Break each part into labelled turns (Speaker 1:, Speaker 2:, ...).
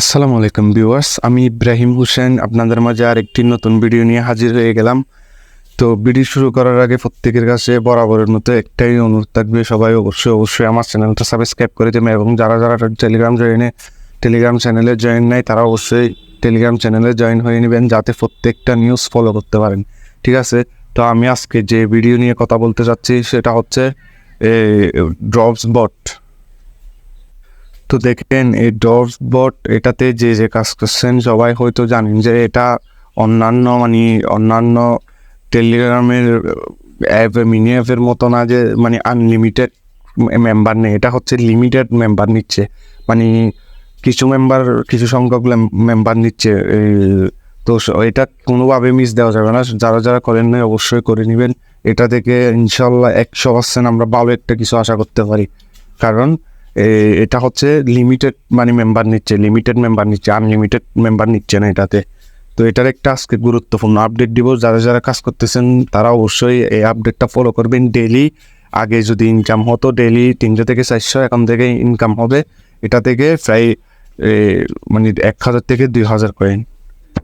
Speaker 1: আসসালামু আলাইকুম ভিউয়ার্স, আমি ইব্রাহিম হোসেন আপনাদের মাঝে আরেকটি নতুন ভিডিও নিয়ে হাজির হয়ে গেলাম। তো ভিডিও শুরু করার আগে প্রত্যেকের কাছে বরাবরের মতো একটাই অনুরোধ থাকবে, সবাই অবশ্যই আমার চ্যানেলটা সাবস্ক্রাইব করে দেবেন এবং যারা টেলিগ্রাম চ্যানেলে জয়েন নাই তারা অবশ্যই টেলিগ্রাম চ্যানেলে জয়েন হয়ে নেবেন, যাতে প্রত্যেকটা নিউজ ফলো করতে পারেন। ঠিক আছে, তো আমি আজকে যে ভিডিও নিয়ে কথা বলতে চাচ্ছি সেটা হচ্ছে ড্রপস বট। তো দেখেন, এই ড্রপস বট এটাতে যে কাজ করছেন সবাই হয়তো জানেন যে এটা অন্যান্য টেলিগ্রামের অ্যাপ, মিনি অ্যাপের মতো না যে আনলিমিটেড মেম্বার নেই। এটা হচ্ছে লিমিটেড মেম্বার নিচ্ছে, মানে কিছু সংখ্যক মেম্বার নিচ্ছে। তো এটা কোনোভাবে মিস দেওয়া যাবে না। যারা করেন নাই অবশ্যই করে নেবেন। এটা থেকে ইনশাল্লাহ 100% আমরা ভালো একটা কিছু আশা করতে পারি, কারণ এটা হচ্ছে লিমিটেড মেম্বার নিচ্ছে, আনলিমিটেড মেম্বার নিচ্ছে না এটাতে। তো এটার একটা আজকে গুরুত্বপূর্ণ আপডেট দিব। যারা কাজ করতেছেন তারা অবশ্যই এই আপডেটটা ফলো করবেন ডেইলি। আগে যদি ইনকাম হতো ডেইলি 300 থেকে 400, এখন থেকে ইনকাম হবে এটা থেকে প্রায় 1000 থেকে 2000 কয়েন।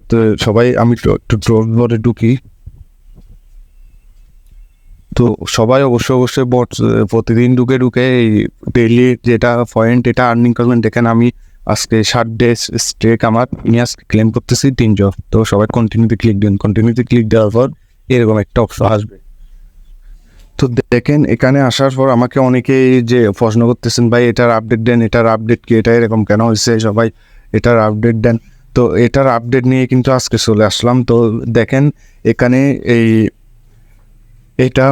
Speaker 1: তো সবাই, আমি একটু ড্রপে ঢুকি। তো সবাই অবশ্যই প্রতিদিন ঢুকে এই ডেইলি যেটা পয়েন্ট এটা আর্নিং করবেন। দেখেন, আমি আজকে 7 ডেজ স্ট্রেক আমার নিয়ে আজকে ক্লেম করতেছি 300। তো সবাই কন্টিনিউতে ক্লিক দেওয়ার পর এরকম একটা অপশন আসবে। তো দেখেন, এখানে আসার পর আমাকে অনেকেই যে প্রশ্ন করতেছেন, ভাই এটার আপডেট দেন, এটার আপডেট কি, এটা এরকম কেন হয়েছে, সবাই এটার আপডেট দেন। তো এটার আপডেট নিয়ে কিন্তু আজকে চলে আসলাম। তো দেখেন, এখানে এটা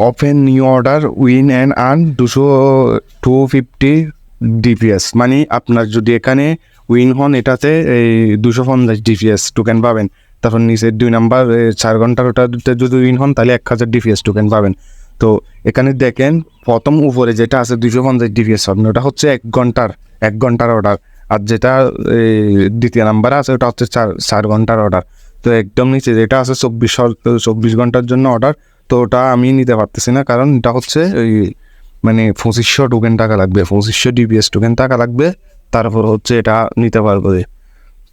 Speaker 1: open new order win and earn 250 DPS, মানে আপনার যদি এখানে উইন হন এটাতে এই 250 ডিপিএস টোকেন পাবেন। তারপর নিচের 2 নাম্বার 4 ঘন্টার ওটাতে যদি উইন হন তাহলে 1000 ডিপিএস টোকেন পাবেন। তো এখানে দেখেন, প্রথম উপরে যেটা আছে 250 ডিপিএস পাবেন, ওটা হচ্ছে 1 ঘন্টার অর্ডার। আর যেটা দ্বিতীয় নাম্বার আছে ওটা হচ্ছে 4 ঘন্টার অর্ডার। তো একদম নিচে যেটা আছে 24 ঘন্টার জন্য অর্ডার, তো ওটা আমি নিতে পারতেছি না, কারণ এটা হচ্ছে ওই 2500 টোকেন টাকা লাগবে, 2500 ডিপিএস টোকেন টাকা লাগবে, তারপর হচ্ছে এটা নিতে পারবো।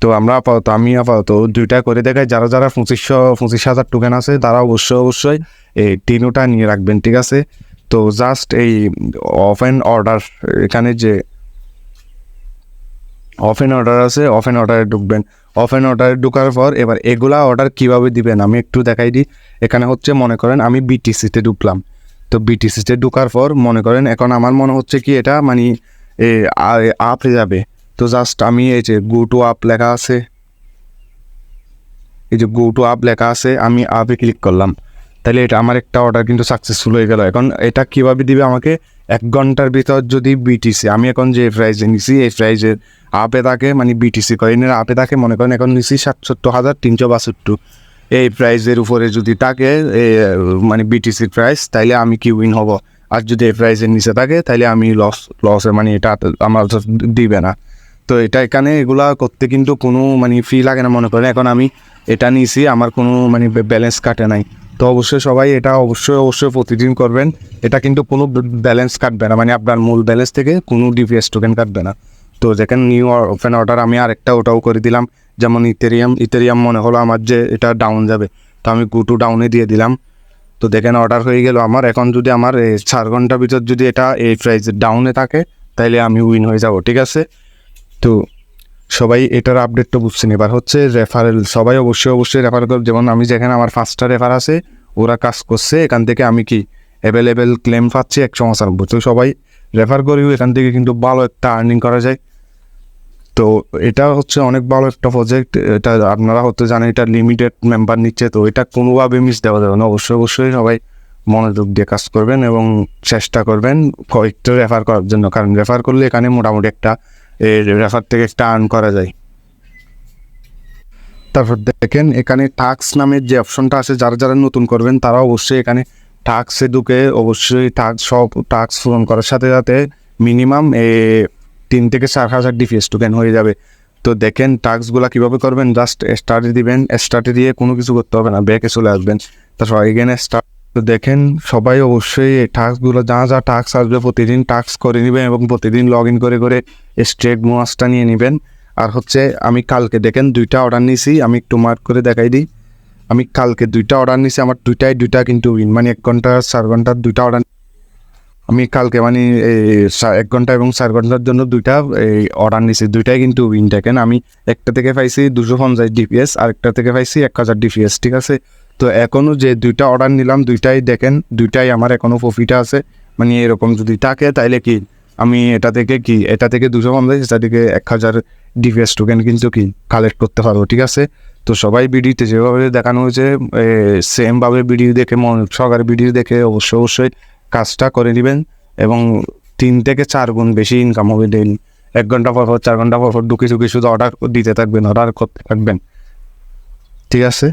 Speaker 1: তো আমি আপাতত দুইটা করে দেখাই। যারা 25,000 টোকেন আছে তারা অবশ্যই এই টিনোটা নিয়ে রাখবেন। ঠিক আছে, তো জাস্ট এই ওপেন অর্ডার, এখানে যে ওপেন অর্ডার আছে, ওপেন অর্ডারে ঢুকবেন। ওপেন অর্ডারে ঢুকার পর এবার এগুলা অর্ডার কিভাবে দিবেন আমি একটু দেখাই দিই। এখানে হচ্ছে মনে করেন আমি বিটিসিতে ঢুকলাম। তো বিটিসিতে ঢুকার পর মনে করেন এখন আমার মনে হচ্ছে কি এটা আপে যাবে। তো জাস্ট আমি এই যে গো টু আপ লেখা আছে, আমি আপে ক্লিক করলাম। তাহলে এটা আমার একটা অর্ডার কিন্তু সাকসেসফুল হয়ে গেল। এখন এটা কিভাবে দিবে আমাকে, 1 ঘন্টার ভিতর যদি বিটিসি, আমি এখন যে প্রাইজে নিছি এই প্রাইজের আপে থাকে, বিটিসি কয়েনের আপে থাকে, মনে করেন এখন নিছি 67,362, এই প্রাইজের উপরে যদি থাকে বিটিসির প্রাইস, তাইলে আমি কি উইন হব। আর যদি এই প্রাইজের নিচে থাকে তাইলে আমি লসে, এটা আমার দিবে না। তো এটা এখানে এগুলা করতে কিন্তু কোনো ফি লাগে না। মনে করেন এখন আমি এটা নিয়েছি, আমার কোনো ব্যালেন্স কাটে নাই। তো অবশ্যই সবাই এটা অবশ্যই প্রতিদিন করবেন। এটা কিন্তু কোনো ব্যালেন্স কাটবে না, আপনার মূল ব্যালেন্স থেকে কোনো ডিপিএস টোকেন কাটবে না। তো যেখানে নিউ ওপেন অর্ডার আমি আরেকটা ওটাও করে দিলাম, যেমন ইথেরিয়াম মনে হলো আমার যে এটা ডাউন যাবে, তো আমি গো টু ডাউনে দিয়ে দিলাম। তো দেখেন অর্ডার হয়ে গেল আমার। এখন যদি আমার 4 ঘন্টার ভিতর যদি এটা এই প্রাইস ডাউনে থাকে তাইলে আমি উইন হয়ে যাব। ঠিক আছে, তো সবাই এটার আপডেটটা বুঝছেন। এবার হচ্ছে রেফারেল, সবাই অবশ্যই রেফার করবে। যেমন আমি যেখানে আমার 5টা রেফার আছে, ওরা কাজ করছে, এখান থেকে আমি কি অ্যাভেলেবেল ক্লেম পাচ্ছি 195। তো সবাই রেফার করেও এখান থেকে কিন্তু ভালো একটা আর্নিং করা যায়। তো এটা হচ্ছে অনেক ভালো একটা প্রজেক্ট। এটা আপনারা হয়তো জানেন এটা লিমিটেড মেম্বার নিচ্ছে, তো এটা কোনোভাবে মিস দেওয়া যাবে না। অবশ্যই সবাই মনোযোগ দিয়ে কাজ করবেন এবং চেষ্টা করবেন কয়েকটা রেফার করার জন্য, কারণ রেফার করলে এখানে মোটামুটি একটা রেফার থেকে একটা আর্ন করা যায়। তারপর দেখেন, এখানে টাস্ক নামের যে অপশনটা আছে, যারা নতুন করবেন তারা অবশ্যই এখানে টাস্কে ঢুকে অবশ্যই সব টাস্ক পূরণ করার সাথে সাথে মিনিমাম 3 থেকে 4,000 ডিপিএস টোকেন হয়ে যাবে। তো দেখেন টাস্কগুলো কীভাবে করবেন, জাস্ট স্টার্টে দিবেন, স্টার্টে দিয়ে কোনো কিছু করতে হবে না, ব্যাকে চলে আসবেন। তারপর এগেন স্টার্ট। তো দেখেন সবাই অবশ্যই এই টাস্কগুলো যা টাস্ক আসবে প্রতিদিন টাস্ক করে নেবেন এবং প্রতিদিন লগ ইন করে স্ট্রেক বোনাসটা নিয়ে নেবেন। আর হচ্ছে আমি কালকে দেখেন 2টা অর্ডার নিয়েছি, আমি একটু মার্ক করে দেখাই দিই। আমি কালকে 2টা অর্ডার নিয়েছি, আমার 2টা কিন্তু উইন, মানে 1 ঘন্টা 4 ঘন্টার 2টা অর্ডার। আমি কালকে মানে 1 ঘন্টা এবং 4 ঘন্টার জন্য 2টা অর্ডার নিয়েছি, 2টাই কিন্তু উইন। দেখেন আমি একটা থেকে পাইছি 250 ডিপিএস, আর একটা থেকে পাইছি 1000 ডিপিএস, ঠিক আছে। তো এখনও যে 2টা অর্ডার নিলাম 2টাই দেখেন 2টাই আমার এখনও প্রফিট আছে। মানে এরকম যদি থাকে তাইলে কি আমি এটা থেকে 250, এটা থেকে 1000 ডিপিএস টোকেন কিন্তু কালেক্ট করতে পারবো, ঠিক আছে। তো সবাই ভিডিওতে যেভাবে দেখানো হয়েছে সেমভাবে ভিডিও দেখে, সহকারে ভিডিও দেখে অবশ্যই কাজটা করে নেবেন, এবং 3 থেকে 4 গুণ বেশি ইনকাম হবে ডেইলি। 1 ঘন্টা পর 4 ঘন্টা পর ঢুকে শুধু অর্ডার দিতে থাকবেন, অর্ডার করতে থাকবেন, ঠিক আছে।